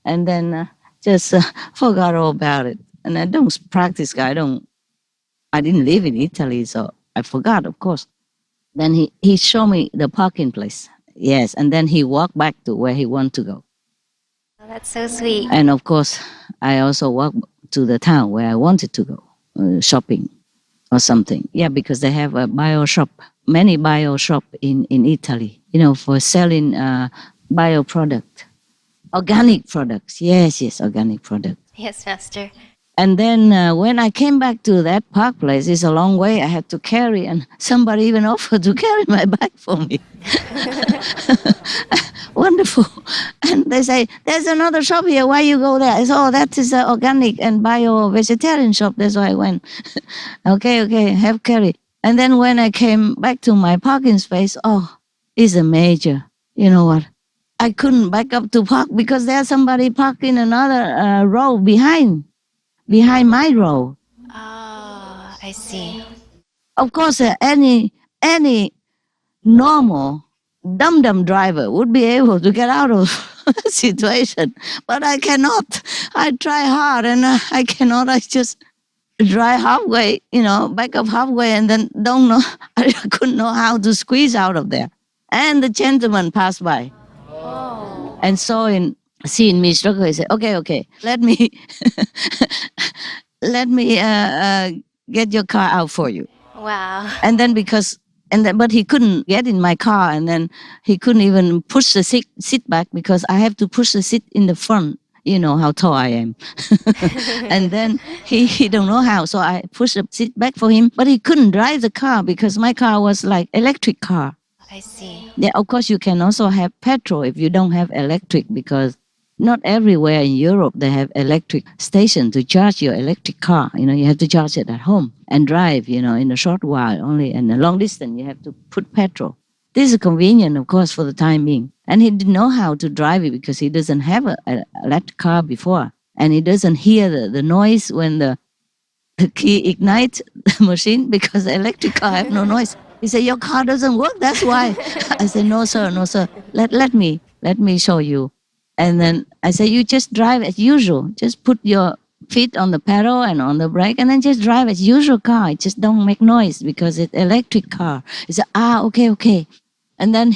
And then just forgot all about it. And I don't practice. I didn't live in Italy, so I forgot, of course. Then he showed me the parking place. Yes, and then he walked back to where he wanted to go. Oh, that's so sweet. And of course, I also walked to the town where I wanted to go, shopping or something. Yeah, because they have a bio shop, many bio shop in Italy, for selling bio product, organic products. Yes, organic product. Yes, Master. And then when I came back to that park place, it's a long way I had to carry, and somebody even offered to carry my bag for me. Wonderful. And they say, there's another shop here. Why you go there? I said, that is an organic and bio-vegetarian shop. That's why I went. Okay, have carry. And then when I came back to my parking space, it's a major. You know what? I couldn't back up to park because there's somebody parked in another row behind my row. Oh, I see. Of course, any normal dum-dum driver would be able to get out of the situation, but I cannot. I try hard and I cannot. I just drive halfway, back up halfway, and then don't know. I couldn't know how to squeeze out of there. And the gentleman passed by, and seeing me struggle, he said, "Okay, let me get your car out for you." Wow. And then but he couldn't get in my car, and then he couldn't even push the seat back because I have to push the seat in the front. You know how tall I am. And then he don't know how, so I pushed the seat back for him, but he couldn't drive the car because my car was like electric car. I see. Yeah, of course you can also have petrol if you don't have electric, because not everywhere in Europe they have electric station to charge your electric car. You have to charge it at home and drive, in a short while only. And a long distance, you have to put petrol. This is convenient, of course, for the time being. And he didn't know how to drive it because he doesn't have an electric car before. And he doesn't hear the noise when the key ignites the machine, because the electric car have no noise. He said, your car doesn't work, that's why. I said, no, sir. Let me show you. And then I said, you just drive as usual. Just put your feet on the pedal and on the brake, and then just drive as usual car. It just don't make noise because it's electric car. He said, okay. And then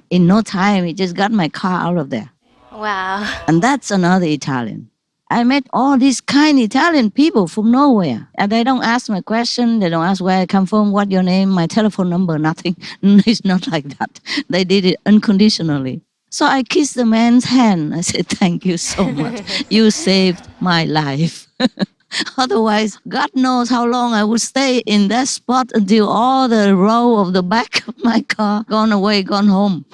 in no time, he just got my car out of there. Wow. And that's another Italian. I met all these kind Italian people from nowhere. And they don't ask my question. They don't ask where I come from, what your name, my telephone number, nothing. It's not like that. They did it unconditionally. So I kissed the man's hand. I said, thank you so much. You saved my life. Otherwise, God knows how long I would stay in that spot until all the row of the back of my car gone away, gone home.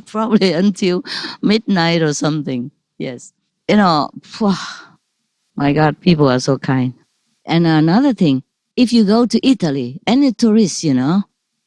Probably until midnight or something. Yes. You know, my God, people are so kind. And another thing, if you go to Italy, any tourist,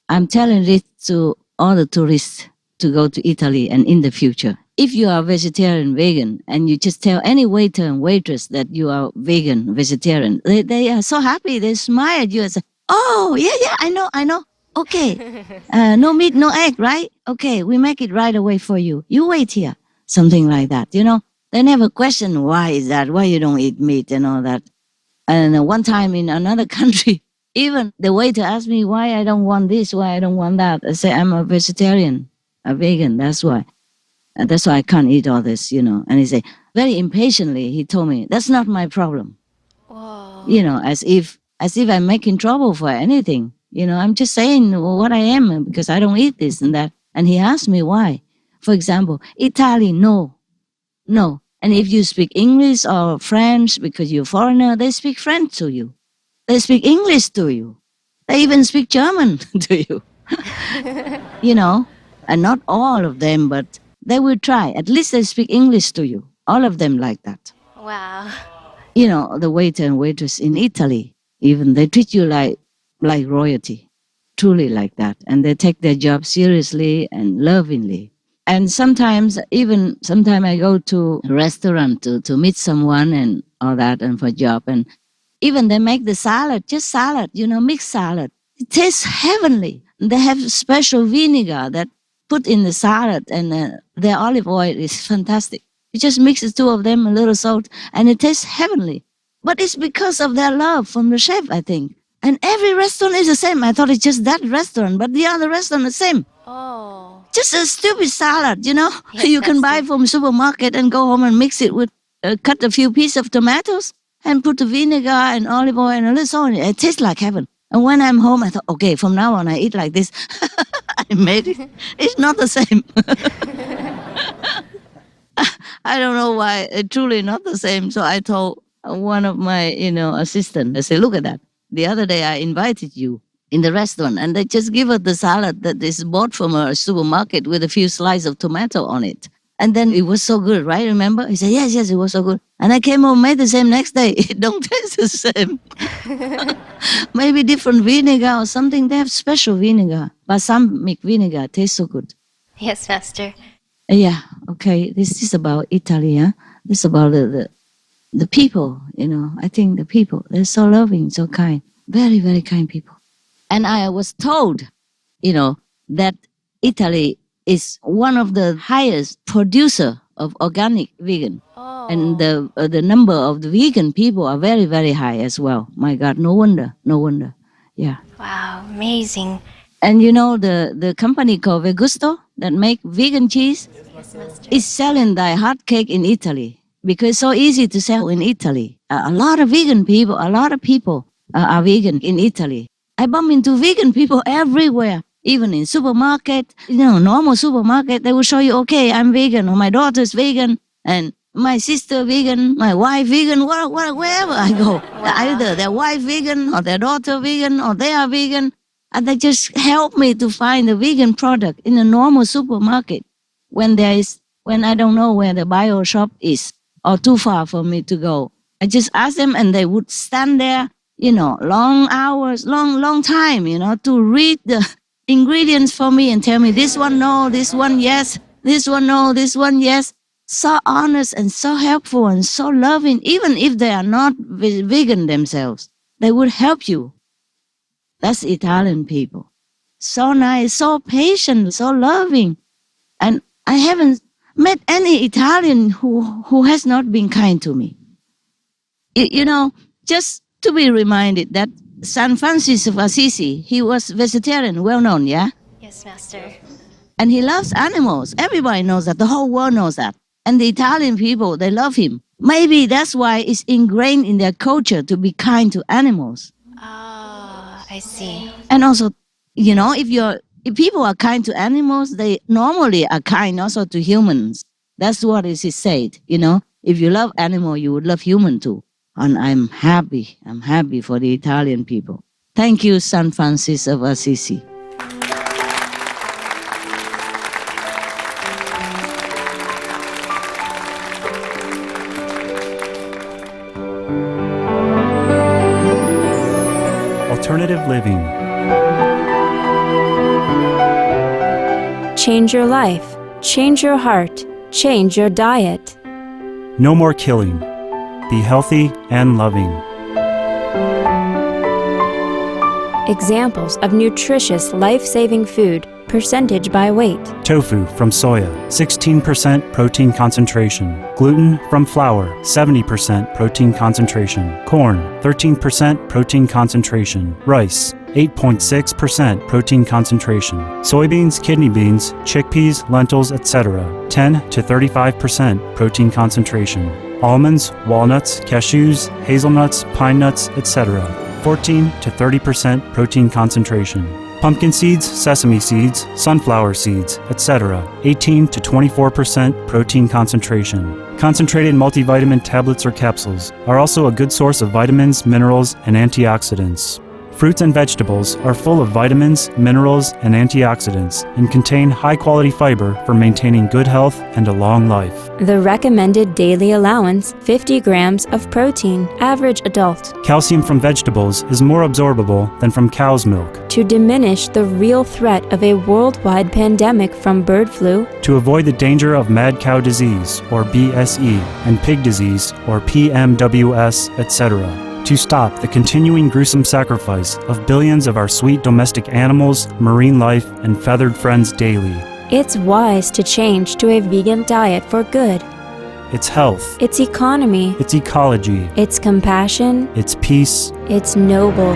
I'm telling it to all the tourists to go to Italy and in the future. If you are vegetarian, vegan, and you just tell any waiter and waitress that you are vegan, vegetarian, they are so happy. They smile at you and say, oh, yeah, I know. Okay. No meat, no egg, right? Okay, we make it right away for you. You wait here. Something like that, They never question why is that, why you don't eat meat and all that. And one time in another country, even the waiter asked me why I don't want this, why I don't want that. I say, I'm a vegetarian, a vegan, that's why. And that's why I can't eat all this, And he said, very impatiently, he told me, that's not my problem. Whoa. As if I'm making trouble for anything. I'm just saying what I am because I don't eat this and that. And he asked me why. For example, Italian, no. And if you speak English or French because you're a foreigner, they speak French to you. They speak English to you. They even speak German to you. And not all of them, but they will try. At least they speak English to you. All of them like that. Wow. The waiter and waitress in Italy, even they treat you like royalty, truly like that. And they take their job seriously and lovingly. And sometimes I go to a restaurant to meet someone and all that and for a job. And even they make the salad, just salad, mixed salad. It tastes heavenly. They have special vinegar that put in the salad and their olive oil is fantastic. You just mix the two of them, a little salt, and it tastes heavenly. But it's because of their love from the chef, I think. And every restaurant is the same. I thought it's just that restaurant, but the other restaurant is the same. Oh. Just a stupid salad, Yes, you can that's buy from supermarket and go home and mix it with, cut a few pieces of tomatoes and put the vinegar and olive oil and a little salt. It tastes like heaven. And when I'm home, I thought, okay, from now on I eat like this. I made it. It's not the same. I don't know why. It's truly not the same. So I told one of my, assistant, I said, look at that. The other day I invited you in the restaurant and they just give us the salad that is bought from a supermarket with a few slices of tomato on it. And then it was so good, right? Remember? He said, yes, it was so good. And I came home, made the same next day. It don't taste the same. Maybe different vinegar or something. They have special vinegar. Balsamic vinegar tastes so good. Yes, Master. Yeah, okay. This is about Italy, huh? This is about the people, I think the people, they're so loving, so kind. Very, very kind people. And I was told, that Italy is one of the highest producer of organic vegan. Oh. And the number of the vegan people are very, very high as well. My God, no wonder. Yeah. Wow, amazing. And the company called Vegusto that make vegan cheese Yes, Master. is selling the hot cake in Italy because it's so easy to sell in Italy. A lot of people are vegan in Italy. I bump into vegan people everywhere, even in supermarket, normal supermarket. They will show you, okay, I'm vegan, or my daughter's vegan, and my sister vegan, my wife vegan, wherever I go. Wow. Either their wife vegan, or their daughter vegan, or they are vegan. And they just help me to find a vegan product in a normal supermarket when I don't know where the bio shop is or too far for me to go. I just ask them and they would stand there, long hours, long time, to read the ingredients for me and tell me this one no, this one yes, this one no, this one yes. So honest and so helpful and so loving, even if they are not vegan themselves, they would help you. That's Italian people. So nice, so patient, so loving. And I haven't met any Italian who has not been kind to me. Just to be reminded that San Francis of Assisi, he was vegetarian, well known, yeah? Yes, Master. And he loves animals. Everybody knows that. The whole world knows that. And the Italian people, they love him. Maybe that's why it's ingrained in their culture to be kind to animals. Ah, I see. And also, if you're if people are kind to animals, they normally are kind also to humans. That's what it is said, If you love animal, you would love human too. And I'm happy for the Italian people. Thank you, San Francis of Assisi. Alternative living. Change your life. Change your heart. Change your diet. No more killing. Be healthy and loving. Examples of nutritious, life-saving food, percentage by weight. Tofu from soya, 16% protein concentration. Gluten from flour, 70% protein concentration. Corn, 13% protein concentration. Rice, 8.6% protein concentration. Soybeans, kidney beans, chickpeas, lentils, etc. 10 to 35% protein concentration. Almonds, walnuts, cashews, hazelnuts, pine nuts, etc. 14 to 30% protein concentration. Pumpkin seeds, sesame seeds, sunflower seeds, etc. 18 to 24% protein concentration. Concentrated multivitamin tablets or capsules are also a good source of vitamins, minerals, and antioxidants. Fruits and vegetables are full of vitamins, minerals, and antioxidants and contain high-quality fiber for maintaining good health and a long life. The recommended daily allowance, 50 grams of protein, average adult. Calcium from vegetables is more absorbable than from cow's milk. To diminish the real threat of a worldwide pandemic from bird flu, To avoid the danger of mad cow disease, or BSE, and pig disease, or PMWS, etc. To stop the continuing gruesome sacrifice of billions of our sweet domestic animals, marine life, and feathered friends daily. it's wise to change to a vegan diet for good. It's health, It's economy. it's ecology, It's compassion. it's peace. It's noble.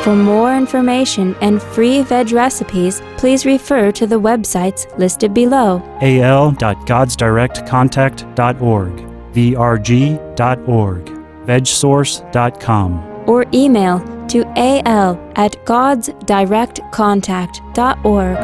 For more information and free veg recipes, please refer to the websites listed below. al.godsdirectcontact.org, vrg.org, vegsource.com. Or email to al@godsdirectcontact.org.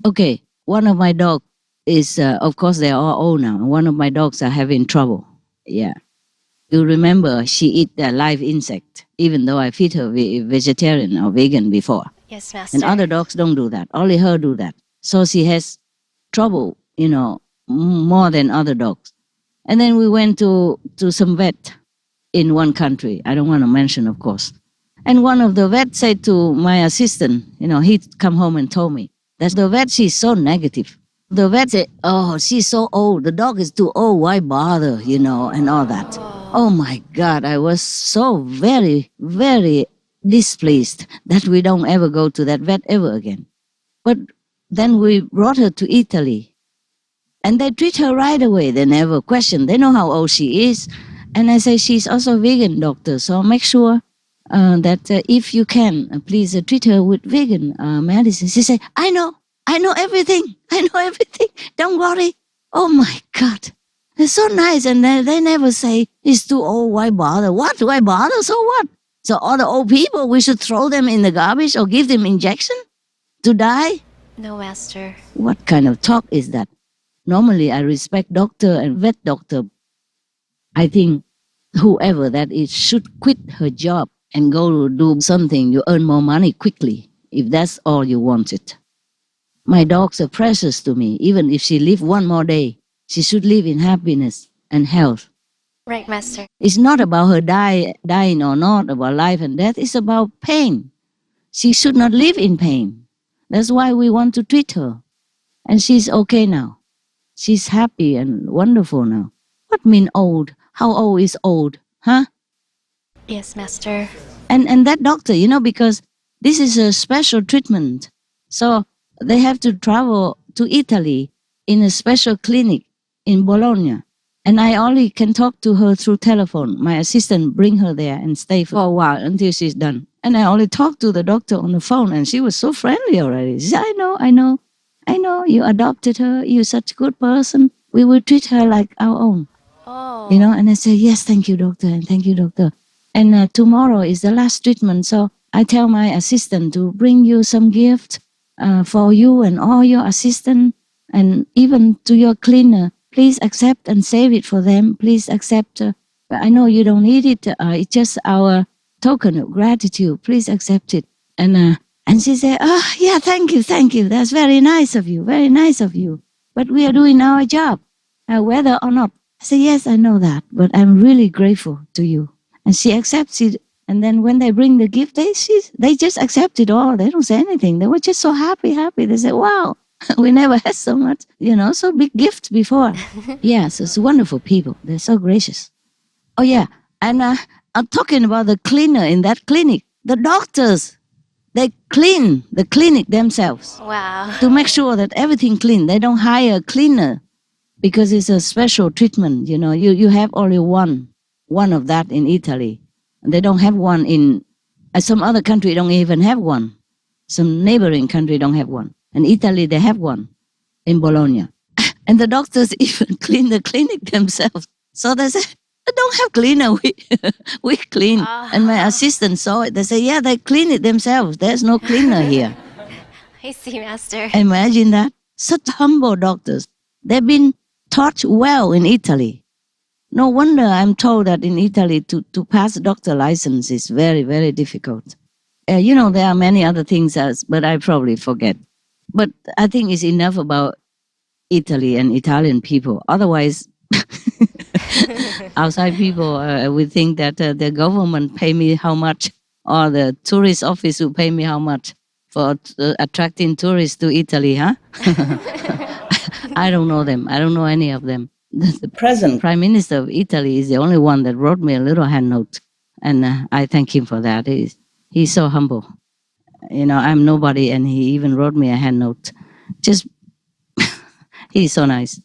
Okay, one of my dogs is, of course, they are all old now. One of my dogs are having trouble. Yeah. You remember she eat the live insect, even though I feed her vegetarian or vegan before. Yes, Master. And other dogs don't do that. Only her do that. So she has trouble, more than other dogs. And then we went to some vet in one country. I don't want to mention, of course. And one of the vets said to my assistant, he'd come home and told me, that the vet, she's so negative. The vet said, oh, she's so old. The dog is too old. Why bother, and all that. Oh, my God. I was so very, very displeased that we don't ever go to that vet ever again. But then we brought her to Italy. And they treat her right away. They never question. They know how old she is. And I say, she's also vegan, doctor. So make sure that if you can, please treat her with vegan medicine. She said, I know everything. Don't worry. Oh my God. They're so nice. And they never say, it's too old, why bother? What? Why bother? So what? So all the old people, we should throw them in the garbage or give them injection to die? No, Master. What kind of talk is that? Normally, I respect doctor and vet doctor. I think whoever that is should quit her job and go do something you earn more money quickly, if that's all you wanted. My dogs are precious to me. Even if she live one more day, she should live in happiness and health. Right, Master. It's not about her dying or not, about life and death. It's about pain. She should not live in pain. That's why we want to treat her. And she's okay now. She's happy and wonderful now. What mean old? How old is old? Huh? Yes, Master. And that doctor, because this is a special treatment. So they have to travel to Italy in a special clinic in Bologna. And I only can talk to her through telephone. My assistant bring her there and stay for a while until she's done. And I only talk to the doctor on the phone, and she was so friendly already. She said, I know, you adopted her. You're such a good person. We will treat her like our own. Oh. And I say, yes, thank you, doctor, and thank you, doctor. And tomorrow is the last treatment, so I tell my assistant to bring you some gift for you and all your assistant, and even to your cleaner. Please accept and save it for them. Please accept. But I know you don't need it. It's just our token of gratitude. Please accept it. And she said, oh, yeah, thank you. That's very nice of you. But we are doing our job, whether or not. I said, yes, I know that, but I'm really grateful to you. And she accepts it. And then when they bring the gift, they just accept it all. They don't say anything. They were just so happy. They say, wow, we never had so much, so big gift before. Yes, it's wonderful people. They're so gracious. Oh, yeah. And I'm talking about the cleaner in that clinic. The doctors, they clean the clinic themselves. Wow. To make sure that everything clean. They don't hire a cleaner because it's a special treatment. You have only one of that in Italy. And they don't have one in some other country. Don't even have one. Some neighboring country don't have one. In Italy, they have one in Bologna. And the doctors even clean the clinic themselves. So they say, I don't have cleaner, we clean. And my assistant saw it. They say, yeah, they clean it themselves. There's no cleaner here. I see, Master. Imagine that. Such humble doctors. They've been taught well in Italy. No wonder I'm told that in Italy to pass doctor license is very, very difficult. There are many other things, but I probably forget. But I think it's enough about Italy and Italian people. Otherwise, outside people would think that the government pay me how much, or the tourist office will pay me how much for attracting tourists to Italy, huh? I don't know them. I don't know any of them. The present Prime Minister of Italy is the only one that wrote me a little hand note. And I thank him for that. He's so humble. I'm nobody, and he even wrote me a hand note. Just, he's so nice.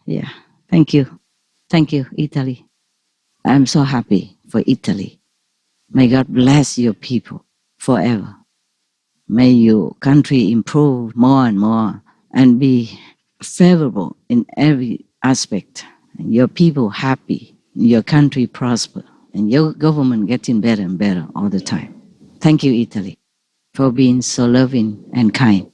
Yeah, thank you. Thank you, Italy. I'm so happy for Italy. May God bless your people forever. May your country improve more and more and be favorable in every aspect. And your people happy, your country prosper, and your government getting better and better all the time. Thank you, Italy, for being so loving and kind.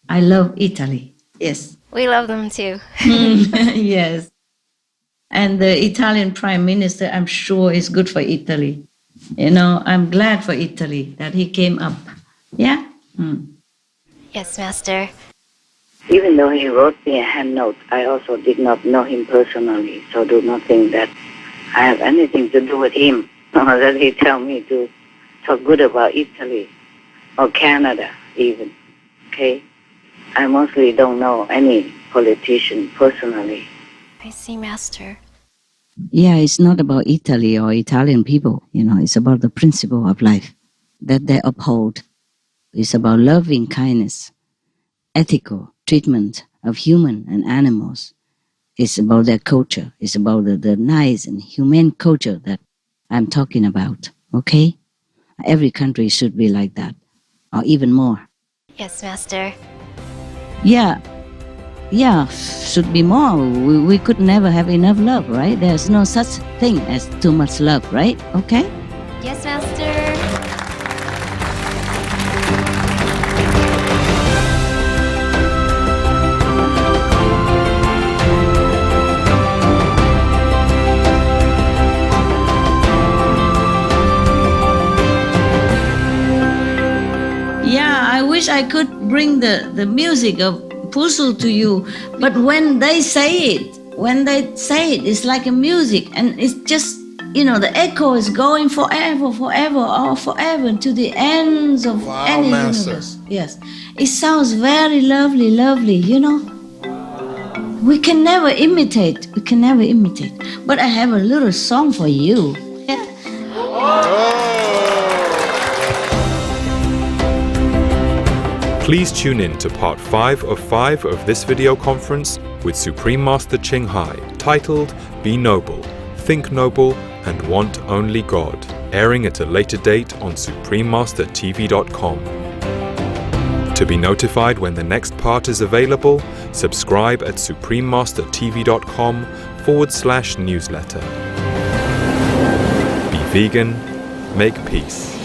I love Italy. Yes. We love them too. Yes. And the Italian Prime Minister, I'm sure, is good for Italy. I'm glad for Italy that he came up. Yeah? Yes, Master. Even though he wrote me a hand note, I also did not know him personally, so do not think that I have anything to do with him, or that he tell me to talk good about Italy or Canada even. Okay? I mostly don't know any politician personally. I see, Master. Yeah, it's not about Italy or Italian people. It's about the principle of life that they uphold. It's about loving kindness, ethical treatment of human and animals. It's about their culture. It's about the nice and humane culture that I'm talking about, okay? Every country should be like that, or even more. Yes, Master. Yeah, should be more. We could never have enough love, right? There's no such thing as too much love, right? Okay? Yes, Master. Yeah, I wish I could bring the music of Pusu to you, but when they say it, it's like a music, and it's just, the echo is going forever, to the ends of any universe. Yes, it sounds very lovely, We can never imitate, but I have a little song for you. Please tune in to part 5 of this video conference with Supreme Master Ching Hai, titled Be Noble, Think Noble, and Want Only God, airing at a later date on suprememastertv.com. To be notified when the next part is available, subscribe at suprememastertv.com/newsletter. Be vegan, make peace.